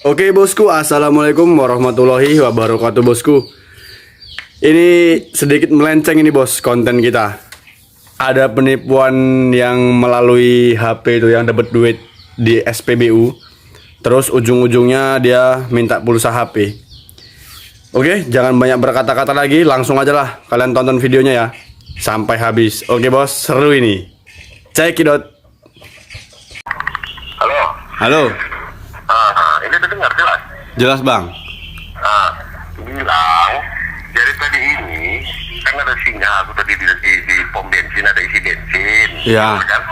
Oke bosku, assalamualaikum warahmatullahi wabarakatuh bosku. Ini sedikit melenceng ini bos konten kita. Ada penipuan yang melalui HP itu yang dapat duit di SPBU. Terus ujung-ujungnya dia minta pulsa HP. Oke, jangan banyak berkata-kata lagi, langsung aja lah kalian tonton videonya ya sampai habis. Oke bos, seru ini. Cekidot. Halo. Halo. Ini terdengar jelas. Jelas bang. Bilang, jadi tadi ini kan ada singa aku tadi di pom bensin ada isi bensin. Iya. Kan?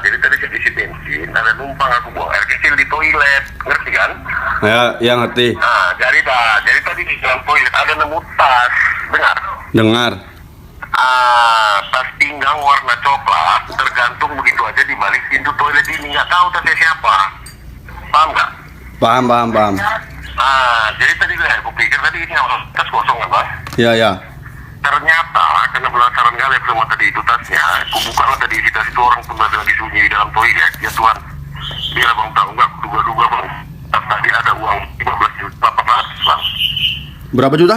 Jadi tadi saya isi bensin, ada numpang aku buang air kecil di toilet, ngerti kan? Ya ngerti. Jadi tadi di dalam toilet ada nemu tas, dengar? Dengar. Tas pinggang warna coklat tergantung begitu aja di balik pintu toilet ini, nggak tahu tasnya siapa. Paham nggak? Paham. Jadi tadi aku pikir tadi ini tas kosong kan, Mas? Ya. Ternyata karena penasaran kali aku sama tadi itu tasnya, aku buka lah tadi isi tas itu orang pun ada disunyi di dalam toilet. Ya Tuhan, biar abang tahu nggak? Duga-duga bang, tas tadi ada uang 15.800.000 bang. Berapa juta?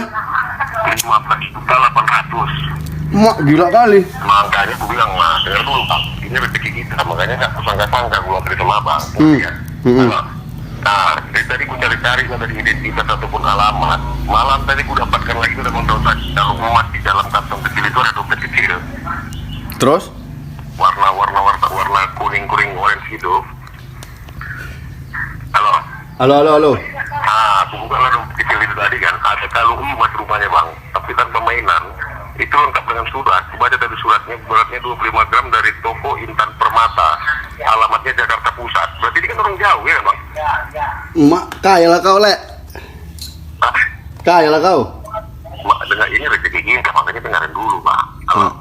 15.800.000. Mak gila kali. Makanya aku bilang mas, dengar dulu bang, ini rezeki kita, makanya nggak sangka-sangka gue beri sama abang. Jadi tadi gue cari-cari nggak ada identitas ataupun alamat. Malam tadi gue dapatkan lagi udah mendosa kalau emas di dalam kantong kecil itu ada dompet kecil. Terus? Warna kuning orange gitu. Halo. Halo. Aku buka lah dompet kecil itu tadi kan. Ada kalung emas rupanya bang, tapi tanpa mainan. Itu lengkap dengan surat. Baca tadi suratnya, beratnya 25 gram dari toko Intan Permata. Alamatnya Jakarta Pusat. Berarti ini kan orang jauh ya bang? Mak kaya lah kau lek. Kaya lah kau. Mak dengar ini rezeki kita, makanya dengarin dulu bang.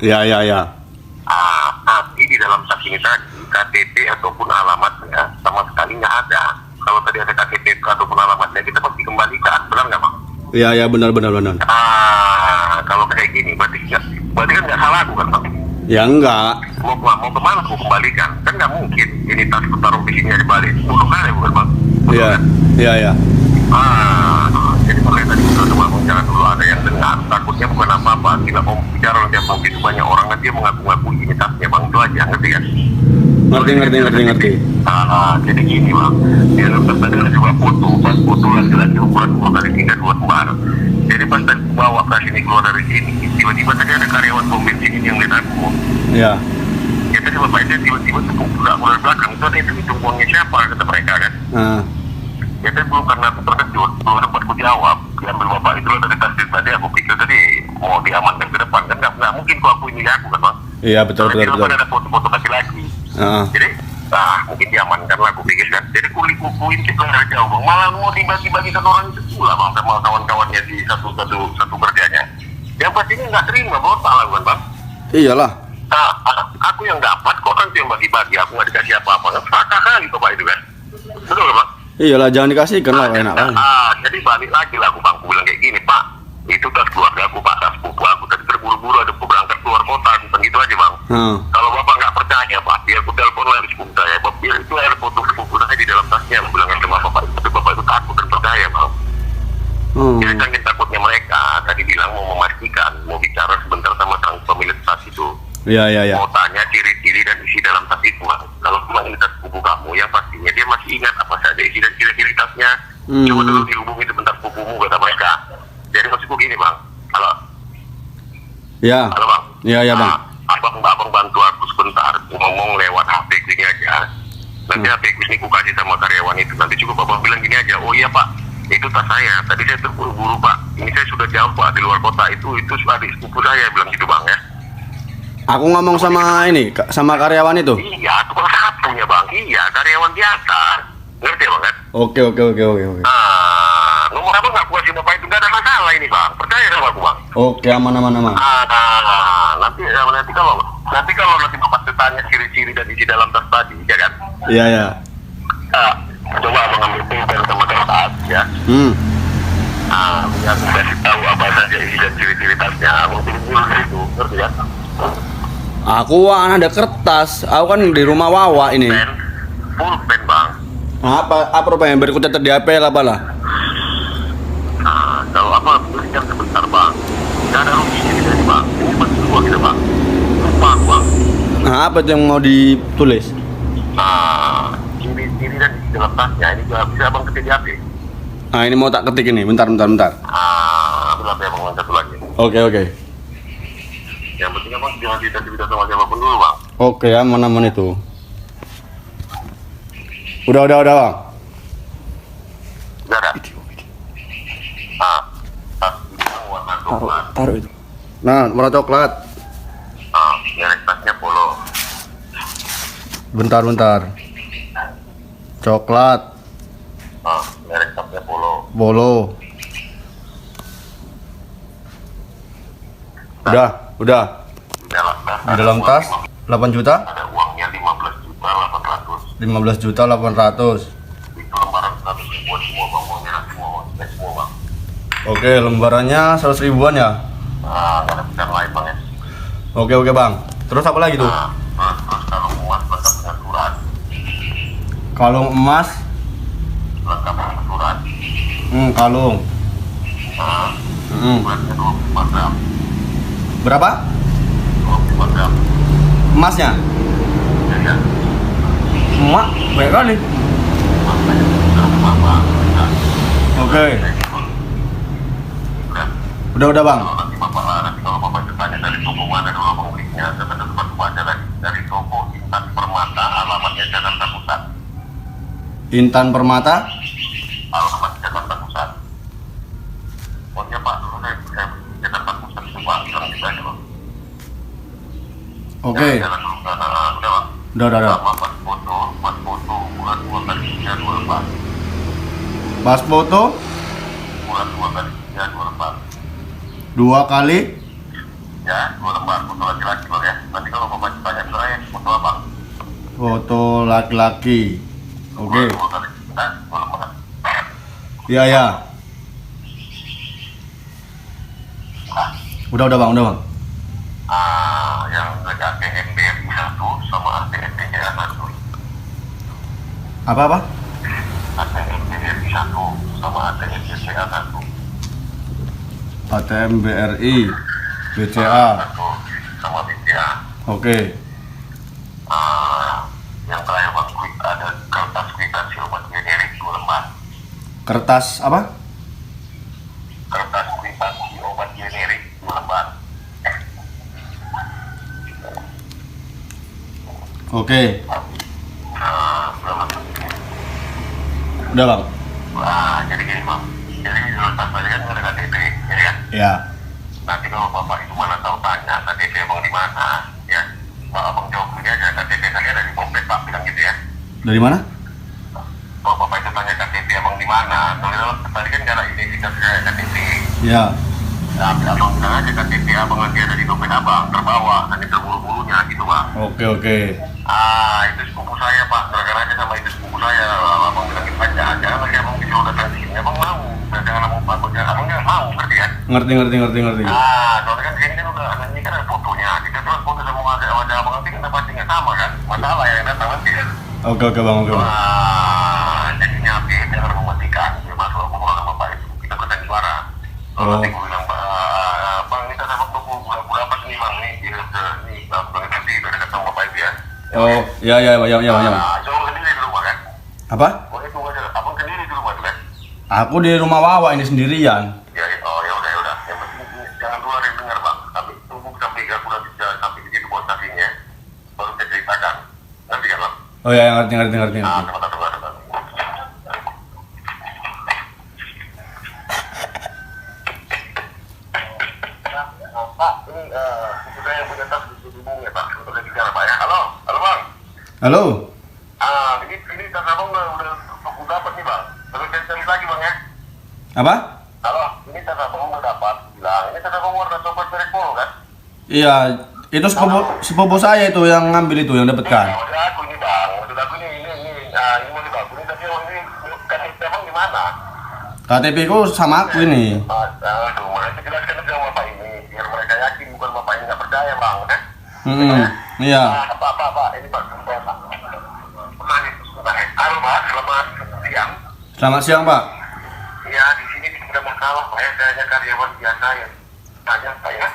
Ya. Tapi di dalam tas ini tadi KTP ataupun alamatnya sama sekali nggak ada. Kalau tadi ada KTP ataupun alamatnya kita pasti kembalikan, benar nggak bang? Ya benar. Kalau kayak gini berarti kan nggak salah aku kan bang? Ya enggak. Mau kemana aku kembalikan? Kan nggak mungkin ini tas aku taruh di sini balik. Bunuh kali bukan bang? Iya. Jadi makanya tadi kita coba jangan dulu ada yang dengar. Takutnya bukan apa-apa. Kita mau bicara nanti apa itu banyak orang nanti mengaku-ngaku ini tasnya bang, itu aja, ngerti kan? Ngerti. Jadi gini bang, di dalam tas tadi ada juga foto. Pas foto laki-laki ukuran 2x3 2 lembar. Jadi pas tadi aku bawa ke sini keluar dari sini, tiba-tiba tadi ada karyawan pom bensin ini yang lihat aku. Ya. Ya tadi bapaknya tiba-tiba tuh udah mulai belakang itu ada itu uangnya siapa kata mereka kan. Ya tapi belum, karena aku terkejut, belum dapat ku jawab. Diambil bapak itu dari tas tadi, aku pikir tadi mau diamankan ke depan kan nggak mungkin kok aku ini aku kan bang. Iya betul. Ada foto-foto laki-laki. Jadi mungkin diamankan lah aku pikir kan. Jadi kulit itu dari jauh bang, malah mau dibagi-bagikan orang itu pula bang sama kawan-kawannya di satu kerjanya. Yang pastinya nggak terima bahwa salah bukan bang. Iyalah. Aku yang dapat, kok kan yang bagi-bagi, aku nggak dikasih apa-apa kan, fakah kali bapak itu kan. Betul kan bang? Iyalah, jangan dikasihkan lah, enak kan. Jadi balik lagi lah aku bang, aku bilang kayak gini, Pak, itu tas keluarga aku, Pak, tas sepupu aku tadi terburu-buru ada berangkat keluar kota, begitu aja bang. Kalau bapak nggak percaya, Pak, biar aku telepon lagi sepupu saya, biar itu ada foto sepupu saya di dalam tasnya, aku bilang sama bapak, tapi bapak itu takut dan percaya bang. Jadi saking takutnya mereka, tadi bilang mau memastikan, mau bicara sebentar sama sang pemilik tas itu. Iya. Mau tanya ciri-ciri dan isi dalam tas itu bang. Kalau cuma ini tas sepupu kamu, yang pastinya dia masih ingat apa saja isi dan ciri-ciri tasnya. Coba dulu dihubungi sebentar sepupumu, kata mereka. Jadi maksudku gini bang, halo bang. Iya bang. Abang bantu aku sebentar, ngomong lewat HP gini aja. Nanti HP ini ku kasih sama karyawan itu. Nanti cukup abang bilang gini aja, oh iya pak, itu tas saya. Tadi saya terburu-buru pak. Ini saya sudah jauh pak di luar kota, itu adik sepupu saya, bilang gitu bang ya. Aku ngomong sama karyawan itu. Iya, tukang sapunya bang. Iya, karyawan biasa. Ngerti ya bang kan? Oke. Nomor abang nggak aku kasih bapak itu, nggak ada masalah ini bang. Percaya sama aku bang. Oke, aman. Nanti kalau bapak tanya ciri-ciri dan isi dalam tas tadi, ya kan? Iya. Coba abang ambil pulpen sama kertas ya. Biar kasih tahu apa saja isi dan ciri-ciri tasnya. Abang pilih itu, ngerti ya? Aku ada kertas. Aku kan di rumah Wawa ini. Pulpen bang. Apa rupanya berkutat di HP apa lah? Nah, kalau apa berikan sebentar bang. Tidak ada ruginya kita ini bang. Ini masih dua kita bang. Lupa aku bang. Nah, apa itu yang mau ditulis? Nah, ini dan di dalam tasnya ini juga bisa abang ketik di HP. Nah, ini mau tak ketik ini. Bentar. Ambil HP abang yang satu lagi. Oke. Yang penting abang jangan cerita sama siapapun dulu bang. Oke, aman itu. Udah, Bang. Tidak ada. Tas ini yang warna coklat. Taruh itu. Nah, warna coklat. Merek tasnya Polo. Bentar. Coklat, Merek tasnya Polo. Bolo. Udah. Di Di dalam tas 8 juta? ada uangnya 15.800.000. 15.800.000. Itu lembaran 100 ribuan semua bang. Uangnya nanti semua bang. Oke, lembarannya 100 ribuan ya? Nggak ada bidang lain bang ya. Oke, Bang. Terus apa lagi tuh? Terus kalau emas lengkap dengan surat. Kalung emas, Lengkap dengan surat. kalung. Beratnya 25 gram. Berapa? 25 gram. Emasnya? Ya. Emak, banyak kali. Makanya sudah apa? Oke. Udah, Bang. Nanti kalau bapak bertanya dari toko mana dulu abang belinya, saya tempat baca dari toko Intan Permata, alamatnya Jakarta Pusat. Intan Permata. Alamat Jakarta Pusat. Pokoknya Pak, dulu saya Jakarta Pusat itu Pak, bilang gitu aja Bang. Oke. Jalan dulu, udah Bang. Udah. Sama pas foto, bulan 2 kali 3, 2 lembar. Pas foto Bulan 2 kali 3, 2 lembar. 2 kali. Ya, 2 lembar, foto laki-laki Bang ya. Nanti kalau bapak tanya saya, foto Abang. Foto laki-laki. Oke. 2 kali 3, 2 lembar. Iya. Udah, Bang. Yang ada ATM-BRI 1 sama ATM-BCA 1. Apa? ATM-BRI 1 sama ATM-BCA 1. ATM BRI, BCA. 1 sama BCA. Oke. Yang terakhir Bang, ada kertas kwitansi obat generik 2 lembar. Kertas apa? Kertas kwitansi obat generik 2 lembar. Oke. Berapa? Udah, Bang. Jadi gini Bang. Jadi di dalam tas tadi kan ada KTP, ya kan? Ya. Nanti kalau bapak itu mana tahu tanya KTP abang di mana, ya? Kalau abang jawab ini aja KTP tadi ada di dompet Pak, bilang gitu ya. Dari mana? Kalau bapak itu tanya KTP abang di mana, kalau tadi kan nggak ada identitas KTP. Ya. Nah, abang bilang aja KTP abang nanti ada di dompet abang, terbawa, nanti terburu-burunya gitu Bang. Oke. Itu sepupu saya Pak, serahkan aja sama itu sepupu saya. Abang bilangin aja, jangan lagi abang disuruh datang sini, abang mau. Jangan abang jangan mau, ngerti ya? Ngerti. Soalnya kan ini kan udah ini kan ada fotonya. Kita tuh foto sama wajah abang nanti kan pasti nggak sama kan? Masalah yang datang nanti kan. Oke, Bang. Jadi nyampe jangan mematikan. Dia masuk aku sama bapak itu. Kita ke suara. Nanti gue bilang bang ini saya waktu gue dapat nih bang nih bang nanti udah dekat sama bapak itu ya. Oh, ya. Abang sendiri di rumah kan? Apa? Oh itu aja. Abang sendiri di rumah tuh kan? Aku di rumah Wawa ini sendirian. Ya udah. Yang penting jangan dulu ada yang dengar bang. Tapi tunggu sampai aku udah bisa sampai di situ buat saksinya. Baru saya ceritakan. Nanti ya bang. Oh ya, ngerti. Teman-teman. Pak, ini itu saya yang punya tas di hubung ya Pak. Untuk bicara Pak ya. Halo Bang. Halo. Ini tas abang udah dapat nih Bang. Terus saya cari lagi Bang ya. Apa? Halo, ini tas abang udah dapat. Bilang, ini tas abang warna coklat merek Polo kan? Iya, itu sepupu saya itu yang ngambil itu, yang dapat kan. Maksud aku ini Bang. Maksud aku ini mau dibangun. Ini tapi ini kan abang di mana? KTP ku sama aku ini. Makanya jelaskan aja sama Bapak ini. Biar mereka yakin bukan Bapak ini nggak percaya Bang. Iya. Pak, ini Pak, sumpah Pak. Halo Pak, selamat. Selamat siang, Pak. Ya, di sini tidak ada masalah, Pak ya. Saya hanya karyawan biasa yang tanya, Pak ya.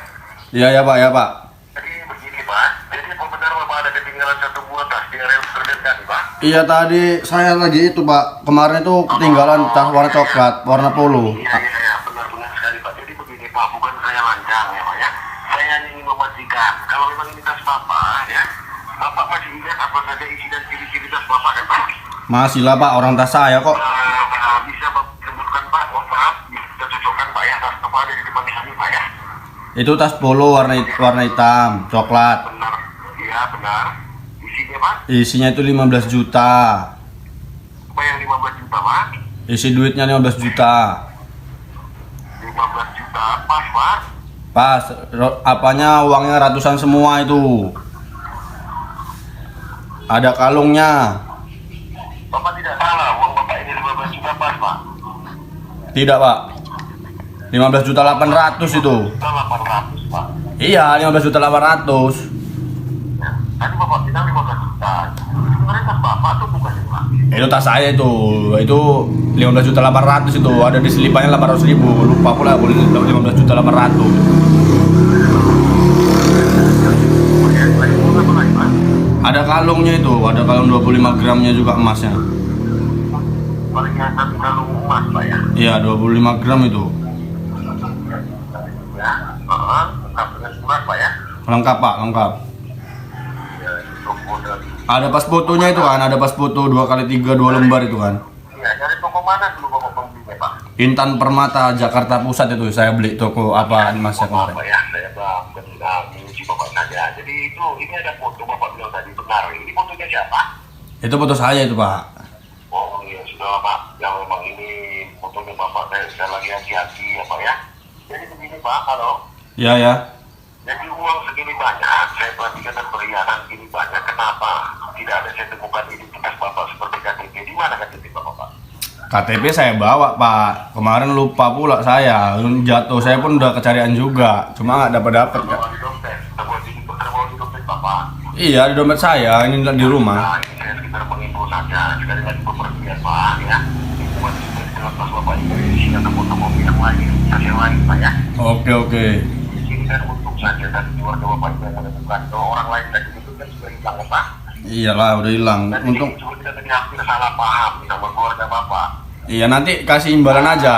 Iya, ya, Pak, ya, Pak. Jadi begini, Pak. Jadi apa benar Bapak ada ketinggalan satu buah tas di area terdekat, Pak? Iya, tadi saya lagi itu, Pak. Kemarin itu ketinggalan tas warna coklat, warna polo. Iya, benar-benar sekali, Pak. Jadi begini, Pak. Bukan saya lancang ya, Pak ya. Saya hanya ingin memastikan kalau memang ini tas Bapak, ya. Bapak masih ingat apa saja isi dan ciri-ciri tas Bapak, kan, Pak? Masih lah, Pak. Orang tas saya kok. Bisa Bapak sebutkan, Pak? Oh, maaf. Bisa cocokkan, Pak ya. Tas Bapak ada di depan kami, Pak ya. Itu tas polo warna hitam, coklat. Benar. Iya, benar. Isinya, Pak? Isinya itu 15 juta. Apa yang 15 juta, Pak? Isi duitnya 15 juta. 15 juta, pas, Pak? Pas, apanya uangnya ratusan semua itu. Ada kalungnya. Bapak tidak salah, uang Bapak ini 15 juta pas, Pak? Tidak, Pak. 15 juta 800 itu. Juta 800, Pak. Iya, 15 juta 800. Ya. Tadi Bapak bilang 15 juta. Sebenarnya tas Bapak tuh bukan, Pak? Itu tas saya itu. Itu 15 juta 800 itu. Ada di selipannya 800 ribu. Lupa pula aku 15 juta 800. Lagi uang apa lagi, Pak? Ada kalungnya itu. Ada kalung 25 gramnya juga emasnya. Paling atas kalung emas, Pak ya? Iya, 25 gram itu. Ya, lengkap dengan surat, Pak ya? Lengkap, Pak, lengkap. Ya, toko dari... Ada pas fotonya itu kan. Ada pas foto 2x3 2 lembar itu kan. Ya, dari toko mana dulu Bapak membelinya, Pak? Intan Permata Jakarta Pusat itu saya beli toko apa emasnya Bapak, kemarin. ya, saya menguji Bapak saja. Jadi itu, ini ada foto Bapak bilang tadi, benar. Ini fotonya siapa? Itu foto saya itu, Pak. Oh iya, sudah Pak. Yang memang ini fotonya Bapak, saya lagi hati-hati ya, Pak ya. Jadi begini, Pak, halo. Ya, ya. Jadi uang segini banyak, saya perhatikan dan perhiasan segini banyak. Kenapa tidak ada saya temukan identitas Bapak seperti KTP? Di mana KTP Bapak, Pak? KTP saya bawa, Pak. Kemarin lupa pula saya. Jatuh saya pun udah kecarian juga. Cuma nggak dapat Kak. Terbawa di dompet, terbawa di dompet Bapak. Iya, di dompet saya. Ini di rumah. Nah, ini saya sekitar mengimbau saja. Sekali lagi bepergian, Pak, ya. Buat di dalam tas Bapak ini isi atau foto mobil yang lain, saya lain, Pak ya. Oke, oke. Ini kan untuk saja dan keluarga Bapak itu yang menemukan. Kalau orang lain tadi itu kan sudah hilang, Pak. Iyalah, udah hilang. Dan Untung. ini juga kita tadi hampir salah paham sama keluarga Bapak. Iya, nanti kasih imbalan aja.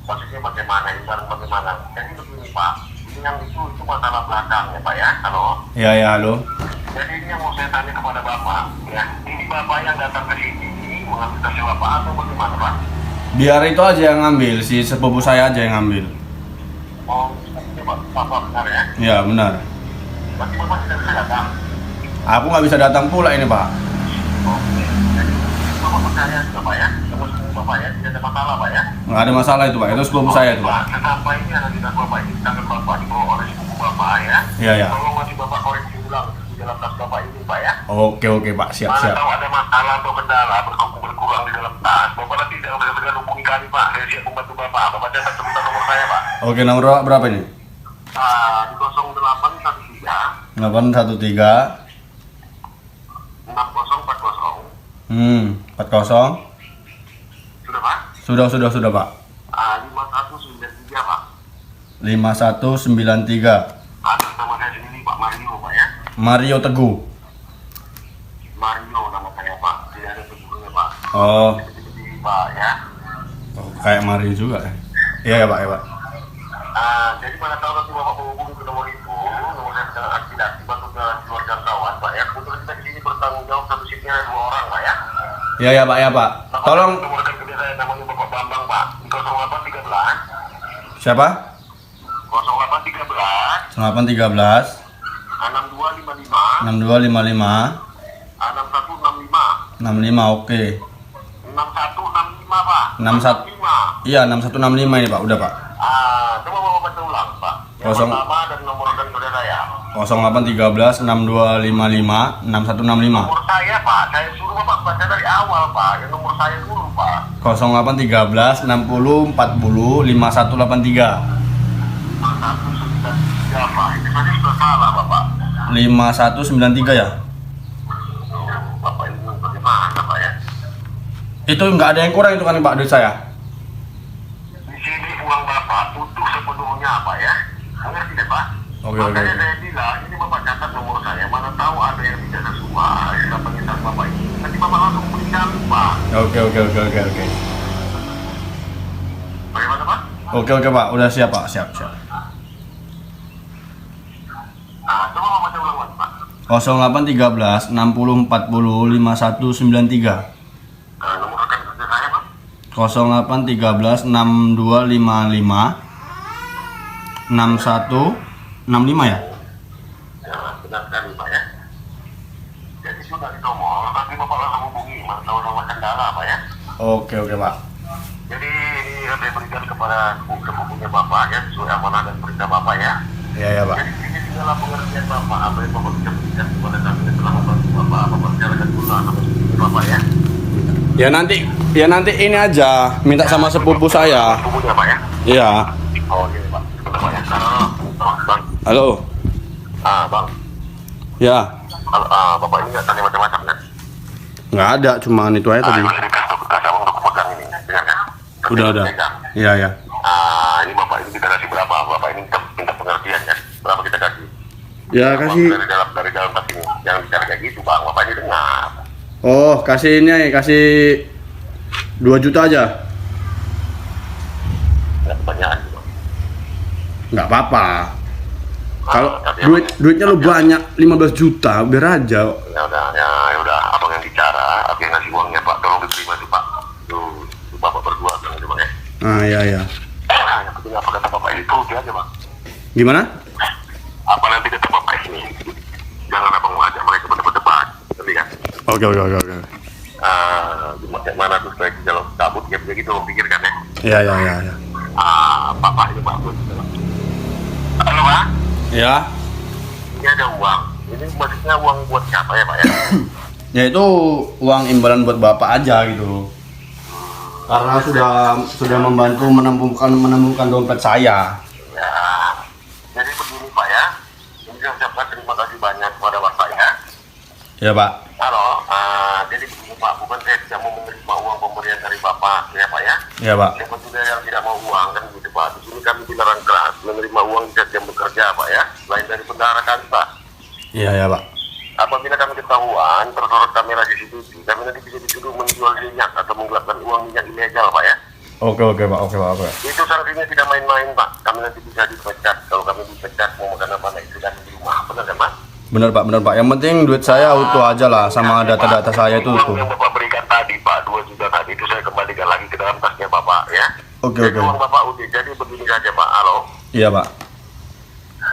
Maksudnya bagaimana, imbalan bagaimana? Jadi begini, Pak. Ini yang itu masalah belakang ya, Pak ya. Halo. Iya, ya, halo. Jadi ini yang mau saya tanya kepada Bapak, ya. Ini Bapak yang datang ke sini mengambil tas Bapak atau bagaimana, Pak? Biar itu aja yang ngambil, si sepupu saya aja yang ngambil. Oh, ini Bapak benar ya? Iya, benar. Berarti Bapak tidak bisa datang. Aku nggak bisa datang pula ini, Pak. Oke. Jadi Bapak percaya juga, Pak ya? Sama sepupu Bapak ya? Tidak ada masalah, Pak ya? Nggak ada masalah itu, Pak. Itu sepupu saya itu, Pak. Kenapa ini ada di tas Bapak ini? Tangan Bapak dibawa oleh sepupu Bapak ya? Iya, ya. Tolong masih Bapak koreksi ulang di dalam tas Bapak ini, Pak ya? Oke, oke, Pak. Siap, Mana siap. tahu ada masalah atau kendala berkurang di dalam tas. Bapak nanti jangan segan hubungi kami, Pak. Saya siap membantu Bapak. Bapak catat sebentar nomor saya, Pak. Oke, nomor berapa ini? Di 0813 813 6040. 40. Sudah, Pak? Sudah, Pak. 5193, Pak. 5193. Atas nama saya sendiri, Pak Mario, Pak ya. Mario Teguh. Mario nama saya, Pak. Tidak ada sebelumnya, Pak. Oh, Jadi, Pak ya. kayak Mario juga. Iya, ya, Pak, ya, Pak. Jadi mana tahu nanti Bapak menghubungi ke nomor itu, nomor saya sedang aktif untuk keluarga kawan, Pak ya. Kebetulan kita di sini bertanggung jawab satu shiftnya 2 orang, Pak ya. Iya, ya, Pak, ya, Pak. Tolong. Nomor rekan kerja saya namanya Bapak Bambang, Pak. Di 0813 Siapa? 0813 813 6255 6255 6165 65. Oke. 6165, Pak. 61. Iya, 6165 ini, Pak. Udah, Pak. Coba Bapak baca ulang, Pak. Yang Kosong. pertama dan nomor rekan kerja saya. 0813 6255 6165. Nomor saya, Pak. Saya suruh Bapak baca dari awal, Pak. Yang nomor saya dulu, Pak. 0813 60 40 5183. 5193, Pak. Itu tadi sudah salah, Bapak. 5193 ya? Bapak ini bagaimana, Pak ya? Itu nggak ada yang kurang itu kan Pak duit saya. Di sini uang bapak utuh sepenuhnya Pak ya. Ngerti deh Pak? Oke. Makanya saya bilang, ini bapak catat nomor saya. Mana tahu ada yang tidak sesuai dengan penginginan bapak ini. Nanti bapak langsung meninggal Pak. Oke. Bagaimana Pak? Oke Pak, udah siap Pak, siap. Nah, coba bapak baca ulang Pak. 0813 60 40 5193. Nomor rekan kerja saya Pak. 0813 6255 6165 ya? Ya, benar sekali Pak ya. Jadi sudah di nomor, nanti bapak langsung hubungi. Mana tahu nomor kendala Pak ya. Oke Pak. Jadi ini saya berikan kepada sepupunya bapak ya, sesuai amanah dan perintah bapak ya. Iya Pak. Jadi ini segala pengertian bapak, apa yang bapak bisa berikan kepada kami yang telah membantu bapak bicarakan dulu sama sepupunya bapak ya. Ya nanti ini aja minta sama sepupu saya. Sepupunya Pak ya. Iya. Oh gini Pak, sebentar Pak ya. Bang. Halo. Bang. Ya. Bapak ini nggak tanya macam-macam kan? Nggak ada, cuma itu aja tadi. Ini kas abang udah pegang ini, dengar kan? Udah. Iya. Ini bapak ini kita kasih berapa? Bapak ini minta pengertian ya. Berapa kita kasih? Ya kasih. Dari dalam tas ini, jangan bicara kayak gitu bang. Bapak ini dengar. Oh, kasih 2 juta aja. Nggak kebanyakan juga. Nggak apa-apa. Kalau tapi duitnya lu banyak 15 juta, biar aja. Ya udah, abang yang bicara, abang yang ngasih uangnya pak, tolong diterima tuh pak. Tuh bapak berdua kan itu bang ya. Iya. Yang penting apa kata bapak itu aja bang. Gimana? Apa nanti kata bapak ini? Jangan abang mengajak mereka berdebat, ngerti kan? Oke. Mana tuh supaya kalau kabut ya begitu pikirkan ya. Iya. Bapak ini bagus. Halo pak. Ya. Ini ada uang. Ini maksudnya uang buat siapa ya pak ya? Ya itu uang imbalan buat bapak aja gitu. Karena sudah membantu menemukan dompet saya. Ya. Jadi begini pak ya. Ini saya ucapkan terima kasih banyak kepada bapak ya. Ya Pak. Halo. Jadi begini pak, bukan saya tidak mau menerima uang pemberian dari bapak ya pak ya. Ya Pak. Siapa juga yang tidak mau uang kan gitu pak. Di sini kami dilarang keras menerima uang di saat jam bekerja pak ya. Selain dari bendahara kami pak. Iya Pak. Apabila kami ketahuan tersorot kamera CCTV, kami nanti bisa dituduh menjual minyak atau menggelapkan uang minyak ilegal pak ya. Oke Pak. Itu sanksinya tidak main-main pak. Kami nanti bisa dipecat. Kalau kami dipecat mau makan apa nah itu kami di rumah. Benar kan pak? Benar Pak. Yang penting duit saya utuh aja lah, sama data-data saya itu uang utuh. yang bapak berikan tadi pak, 2 juta tadi itu saya kembalikan lagi ke dalam tasnya bapak ya. Oke. Jadi uang bapak udah. Jadi begini saja pak. Halo. Iya Pak.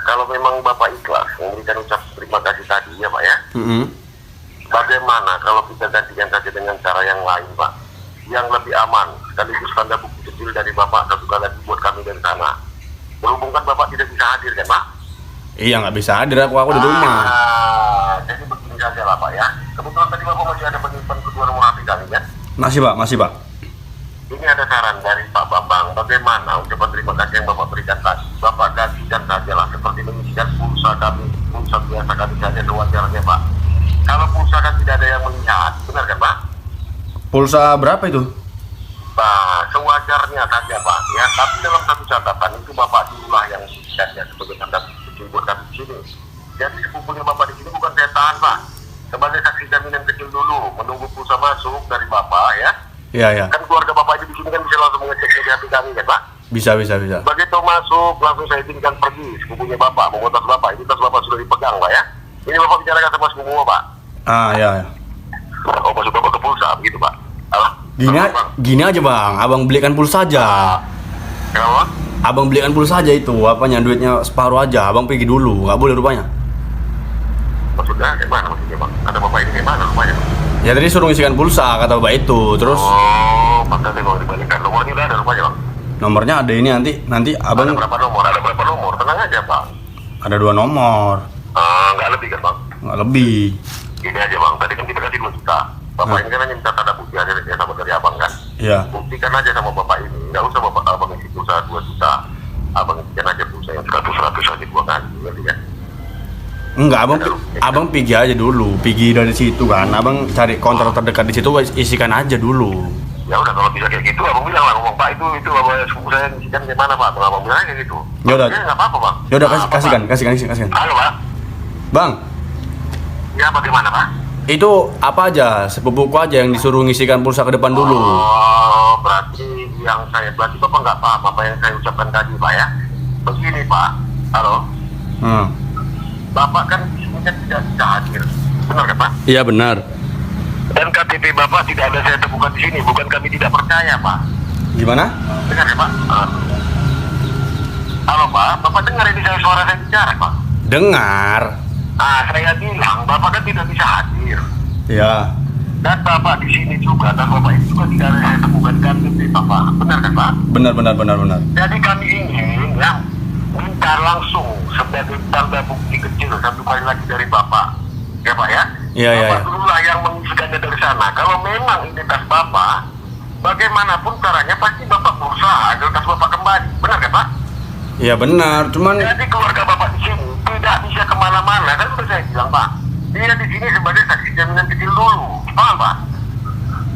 Kalau memang bapak ikhlas memberikan ucap terima kasih tadi ya pak ya. Bagaimana kalau kita gantikan saja dengan cara yang lain pak, yang lebih aman, sekaligus tanda bukti kecil dari bapak satu kali lagi buat kami dari sana. Berhubung kan bapak tidak bisa hadir kan pak? Iya nggak bisa hadir, aku di rumah. Jadi begini saja lah pak ya. Kebetulan tadi bapak masih ada penyimpan kedua nomor HP kami kan? Masih Pak. Ini ada saran dari Pak Bambang, bagaimana ucapan terima kasih yang bapak berikan tadi? Bapak gantikan saja lah seperti mengisikan pulsa biasa kami saja sewajarnya pak. Kalau pulsa kan tidak ada yang melihat, benar kan pak? Pulsa berapa itu? Nah, sewajarnya saja pak ya. Tapi dalam satu catatan itu bapak dululah yang mengisikannya sebagai tanda kecil buat kami di sini. Jadi sepupunya bapak di sini bukan setan pak. Sebagai saksi jaminan kecil dulu, menunggu pulsa masuk dari bapak ya. Iya. Kan keluarga bapak aja di sini kan bisa langsung mengecek di hati kami kan pak? Bisa. Begitu masuk langsung saya izinkan pergi sepupunya bapak, membuat tas bapak. Ini tas bapak sudah dipegang pak ya. Ini bapak bicarakan sama sepupu bapak. Iya. Oh masuk bapak ke pulsa begitu pak. Halo? Gini aja Bang, abang belikan pulsa aja. Kenapa? Abang belikan pulsa aja itu, apanya duitnya separuh aja. Abang pergi dulu, nggak boleh rupanya. Maksudnya kayak mana maksudnya bang? Ada bapak ini kayak mana rupanya bang? Ya tadi suruh ngisikan pulsa kata bapak itu, terus makanya kalau dibalikan nomornya udah ada rupanya bang? nomornya ada ini nanti abang. Ada berapa nomor? Ada berapa nomor? Tenang aja pak. Ada 2 nomor. Nggak lebih kan bang? Nggak lebih. Gini aja bang, tadi kan kita kasih 2 juta. Bapak ini kan hanya minta tanda bukti aja sama dari abang kan? Iya. Buktikan aja sama bapak ini, nggak usah bapak abang isi pulsa 2 juta. Abang isikan aja pulsa yang 100 aja 2 kali, ngerti kan? Enggak, abang pergi aja dulu, pergi dari situ kan. Abang cari konter terdekat di situ, isikan aja dulu. Ya udah kalau bisa kayak gitu, abang bilang lah, ngomong Pak itu abang sepupu saya ngisikan gimana Pak? Kalau abang bilang kayak gitu. Ya udah. Ya nggak apa-apa Bang. Ya udah Nah, kasihkan. Halo Pak. Bang, Ya bagaimana Pak? itu apa aja sepupuku aja yang disuruh ngisikan pulsa ke depan dulu. Oh, berarti berarti Bapak nggak paham apa yang saya ucapkan tadi Pak ya? Begini Pak, halo. Bapak kan di sini kan tidak bisa hadir, benar kan Pak? Iya benar. Dan KTP Bapak tidak ada saya temukan di sini, bukan kami tidak percaya Pak. Gimana? Dengar ya Pak? Halo Pak, Bapak dengar ini suara saya bicara Pak? Dengar. Saya bilang Bapak kan tidak bisa hadir. Ya. Dan Bapak di sini juga, dan Bapak ini juga tidak ada saya temukan KTP Bapak, benar kan Pak? Benar. Jadi kami ingin ya minta langsung sebagai tanda bukti kecil satu kali lagi dari Bapak, ya Pak ya? Iya. Bapak dululah yang mengisikannya dari sana. Kalau memang ini tas Bapak, bagaimanapun caranya pasti Bapak berusaha agar tas Bapak kembali, benar kan Pak? Iya benar, cuman Jadi keluarga Bapak di sini tidak bisa kemana-mana, kan sudah saya bilang Pak. Dia di sini sebagai saksi jaminan kecil dulu, paham Pak?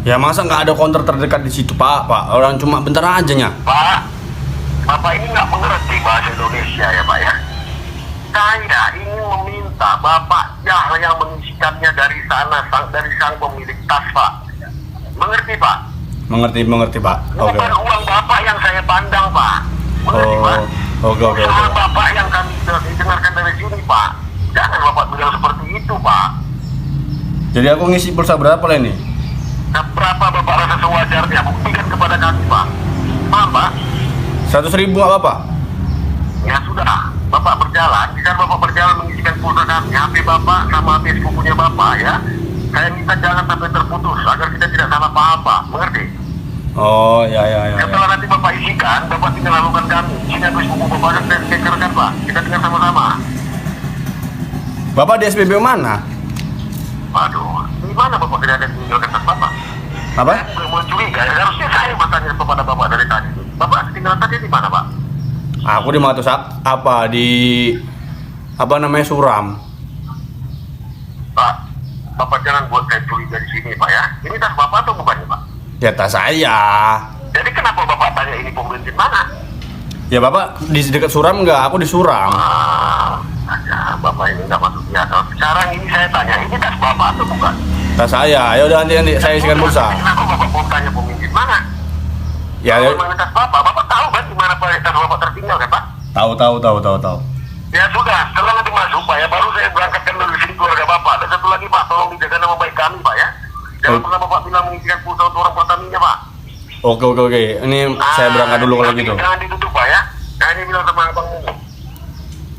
ya masa nggak ada konter terdekat di situ Pak? Orang cuma bentar aja nya. Pak, Bapak ini nggak mengerti bahasa Indonesia ya Pak ya. Saya ingin meminta Bapak yang mengisikannya dari sana, dari sang pemilik tas Pak. Mengerti Pak? Mengerti Pak. Oke. Bukan uang Bapak yang saya pandang Pak. Mengerti Pak? Oke. Usaha Bapak yang kami dengarkan dari sini Pak. Jangan Bapak bilang seperti itu Pak. Jadi aku ngisi pulsa berapa lah ini? Dan berapa Bapak rasa sewajarnya? Buktikan kepada kami Pak. Paham Pak? 100.000 apa? Ya sudah, Bapak berjalan. Jika Bapak berjalan mengisikan pulsa kami, HP Bapak sama HP sepupunya Bapak ya. Saya minta jangan sampai terputus agar kita tidak salah paham Pak. Mengerti? Oh ya. Setelah nanti Bapak isikan, Bapak tinggal lakukan kami. Sini HP sepupu Bapak dan stekerkan Pak. Kita tinggal sama-sama. Bapak di SPB mana? Waduh, di mana Bapak tidak ada di dekat Bapak? Apa? Saya mulai curiga. Harusnya saya bertanya kepada Bapak dari tadi. Bapak tinggal tadi di mana Pak? Aku di Matosak namanya Suram. Pak, Bapak jangan buat saya curiga di sini Pak ya. Ini tas Bapak atau bukannya Pak? Ya tas saya. Jadi kenapa Bapak tanya ini pom bensin mana? Ya Bapak di dekat Suram nggak? Aku di Suram. Bapak ini nggak masuk di akal. Sekarang ini saya tanya, ini tas Bapak atau bukan? Tas saya. Ya udah nanti saya isikan pulsa. Kenapa Bapak mau tanya pom bensin mana? Ya. Kalau mana tas Bapak tahu kan di mana tas Bapak tertinggal kan Pak? Tahu. Ya sudah, setelah nanti masuk Pak ya, baru saya berangkatkan dari sini keluarga Bapak. Dan satu lagi Pak, tolong dijaga nama baik kami Pak ya. Jangan pernah Bapak bilang mengisikan pulsa untuk orang Pertamina Pak. Oke. Ini saya berangkat dulu kalau gitu. Jangan ditutup Pak ya. Nah ini bilang sama abang ini.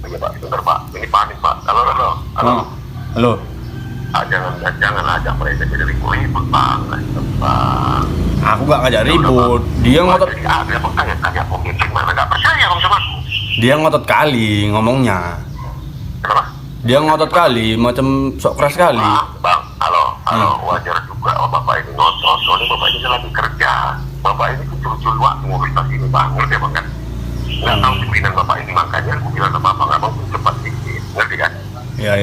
Iya Pak, sebentar Pak. Ini panik Pak. Halo. Halo. Jangan ajak mereka jadi ribut Pak. Aku nggak ngajak ribut. Dia ngotot. Ada Bang tanya pom bensin mana? Nggak percaya Bang sama aku. Dia ngotot kali ngomongnya. Kenapa? Dia ngotot kali, macam sok keras kali. Bang, halo, wajar juga Bapak ini ngotot. Soalnya Bapak ini kan lagi kerja. Bapak ini curi-curi waktu ngurus tas ini Bang. Ngerti ya Bang kan? Nggak tahu pimpinan Bapak ini, makanya aku bilang sama Bapak nggak mau cepat dikit. Ngerti kan? Ya.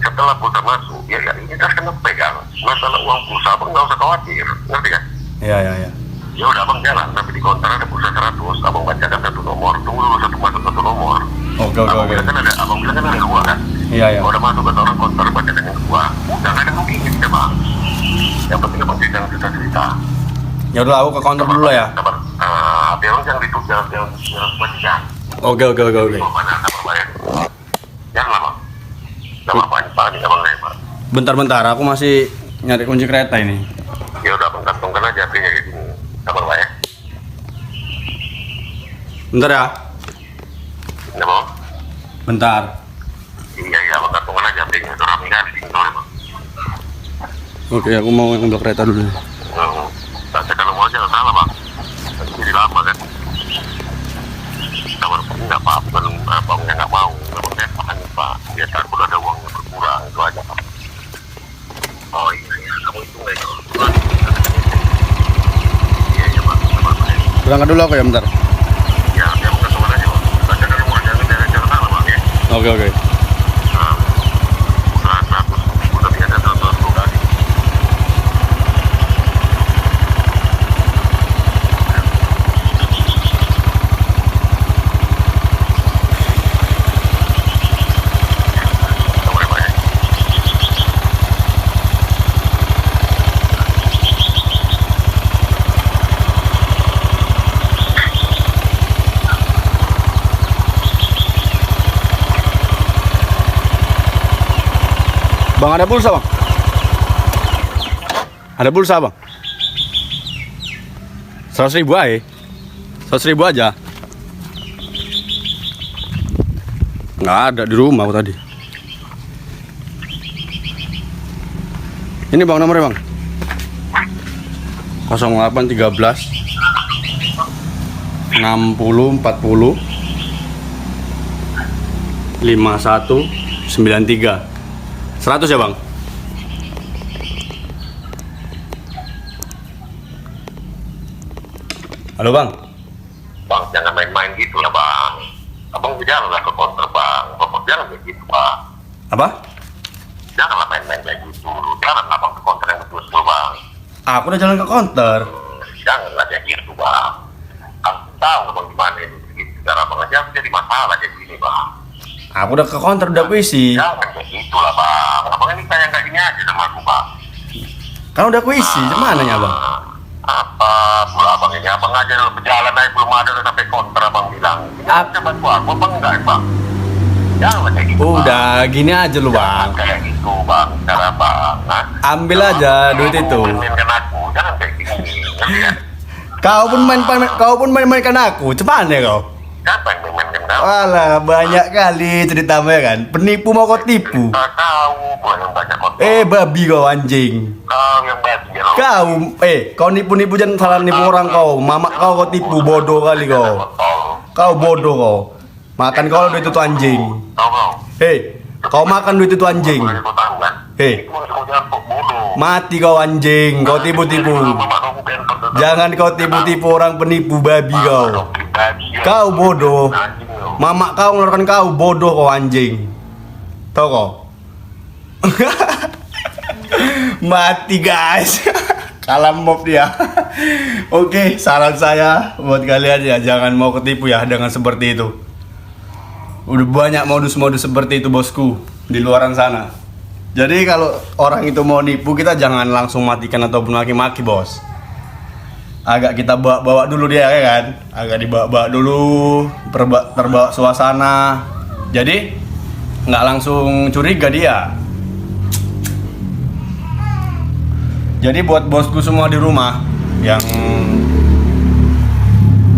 Setelah pulsa masuk, ya ini tas kena pegang. Masalah uang pulsa Bang nggak usah khawatir. Ngerti kan? Ya. Ya udah Abang jalan, tapi di konter ada pulsa 100. Abang bacakan satu nomor, tunggu dulu masuk satu nomor. Oke. Abang bilang kan ada dua kan? Iya. Kalau udah masuk ke orang konter bacakan yang dua, udah nggak ada ruginya kita Bang. Yang penting Abang cerita. Ya udah aku ke kantor dulu lah ya. Sabar. Tapi Abang jangan ditutup, jangan bacakan. Oke. Mana sabar bayar. Jangan lah Bang. Gak apa-apa, panik Abang nih Pak. Bentar, aku masih nyari kunci kereta ini. Ya udah Abang kantongkan aja HP-nya di sini. Sabar Pak ya. Bentar ya. Ya Bang. Bentar. Iya Abang kantongkan aja HP-nya. Itu rame kan di sini Bang. Oke, aku mau ngambil kereta dulu. Baca kalau mau jangan salah Bang. Jadi lama kan. Sabar Pak, nggak apa-apa. Bukan Abangnya nggak mau. Memang saya panik Pak. Biar kalau ada uangnya berkurang, itu aja Pak. Oh iya, kamu hitung aja. Iya Pak, sabar Pak. Berangkat dulu aku ya, bentar. Ya, dia bukan kemana aja Bang. Baca kalau mau jangan salah Bang ya. Oke. Udah 100, udah biasa 100 kali. Bang, ada pulsa bang? Ada pulsa bang? 100.000 aja. 100.000 aja. Nggak ada di rumah aku tadi. Ini bang nomornya bang. 0813 60 40 51 93. 100 ya bang? Halo bang. Bang, jangan main-main gitu lah bang. Abang janganlah ke konter bang. Bapak jangan kayak gitu bang. Apa? Janganlah main-main kayak gitu. Janganlah bang ke konter yang betul-betul bang. Aku udah jalan ke counter. Janganlah kayak gitu bang. Aku tahu bang gimana ini begitu. Cara bang aja jadi masalah kayak gini bang. Aku udah ke counter, udah aku isi. Jangan kayak gitu lah bang. Abang ini kayak nggak gini aja sama aku bang. Kan udah aku isi, gimana ya bang? Apa pula abang ini? Abang aja lo berjalan aja belum ada udah sampai konter abang bilang. Ini bisa bantu aku abang enggak bang? Janganlah kayak gitu bang. Udah gini aja lu bang. Jangan kayak gitu bang. Cara bang. Hah? Ambil aja duit itu. Mainkan aku. Jangan kayak gini. Ngerti ya? Kau pun main-mainkan aku. Cepat ya kau. Siapa yang mainkan kamu? Walah, banyak kali ceritamu ya kan. Penipu mau kau tipu. Kau bukan yang banyak kotor. Babi kau anjing. Kau yang babi ya lo. Kau nipu-nipu jangan salah nipu orang kau. Mamak kau tipu, bodoh kali kau. Kau bodoh kau. Makan kau duit itu anjing. Tahu kau? Kau makan duit itu anjing. Kau tahu kan? Itu kau jangan bodoh. Mati kau anjing. Kau tipu-tipu. Jangan kau tipu-tipu orang penipu babi kau. Kau bodoh. Mamak kau ngeluarkan kau bodoh kau anjing. Tahu kau? Mati guys. Kalah mob dia. Oke, saran saya buat kalian ya, jangan mau ketipu ya dengan seperti itu. Udah banyak modus-modus seperti itu bosku di luaran sana. Jadi kalau orang itu mau nipu, kita jangan langsung matikan ataupun maki-maki bos. Agak kita bawa dulu dia ya kan. Agak dibawa dulu, terbawa suasana. Jadi nggak langsung curiga dia. Jadi buat bosku semua di rumah yang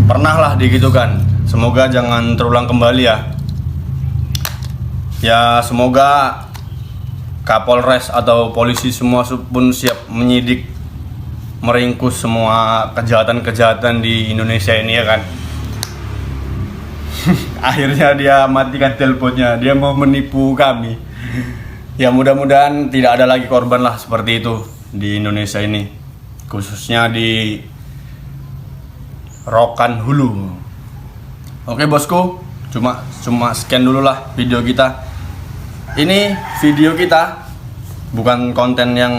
pernah lah digitukan, semoga jangan terulang kembali ya. Ya semoga Kapolres atau polisi semua pun siap menyidik, meringkus semua kejahatan-kejahatan di Indonesia ini ya kan. Akhirnya dia matikan teleponnya, dia mau menipu kami. Ya mudah-mudahan tidak ada lagi korban lah seperti itu di Indonesia ini, khususnya di Rokan Hulu. Oke bosku, cuma sekian dulu lah video kita. Ini video kita bukan konten yang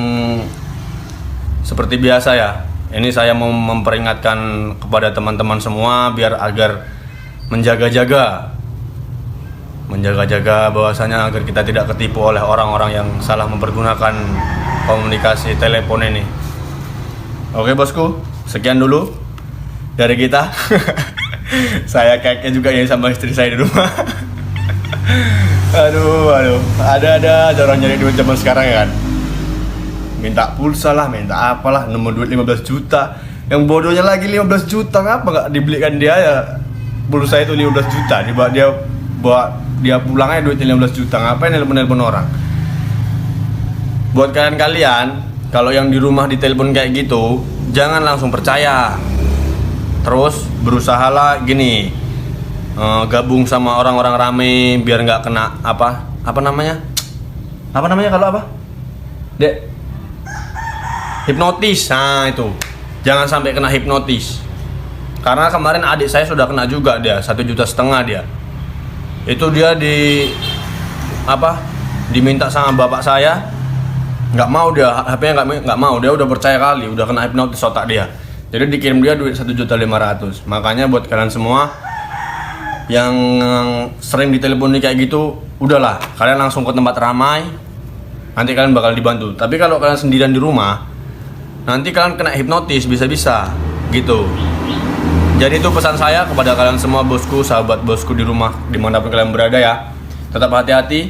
seperti biasa ya. Ini saya mau memperingatkan kepada teman-teman semua biar agar menjaga-jaga bahwasanya agar kita tidak ketipu oleh orang-orang yang salah mempergunakan komunikasi telepon ini. Oke bosku, sekian dulu dari kita. Saya kakek juga yang sama istri saya di rumah. Aduh, ada orang nyari duit zaman sekarang ya kan. Minta pulsa lah, minta apalah, nemu duit 15 juta. Yang bodohnya lagi 15 juta, ngapa nggak dibelikan dia ya pulsa itu 15 juta, dia pulang aja duitnya 15 juta, ngapain nelpon orang. Buat kalian kalau yang di rumah ditelepon kayak gitu, jangan langsung percaya. Terus berusahalah gini, gabung sama orang-orang rame biar nggak kena apa namanya kalau apa? Dek, hipnotis. Nah itu, jangan sampai kena hipnotis. Karena kemarin adik saya sudah kena juga, dia 1,5 juta dia. Itu dia diminta sama bapak saya, nggak mau dia, HP-nya nggak mau, dia udah percaya kali, udah kena hipnotis otak dia. Jadi dikirim dia duit 1,5 juta. Makanya buat kalian semua yang sering diteleponi kayak gitu, udahlah, kalian langsung ke tempat ramai, nanti kalian bakal dibantu. Tapi kalau kalian sendirian di rumah, nanti kalian kena hipnotis bisa-bisa gitu. Jadi itu pesan saya kepada kalian semua bosku, sahabat bosku di rumah, dimanapun kalian berada ya. Tetap hati-hati,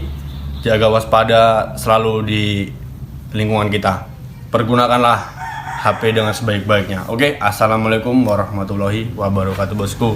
jaga waspada selalu di lingkungan kita. Pergunakanlah HP dengan sebaik-baiknya. Oke, assalamualaikum warahmatullahi wabarakatuh bosku.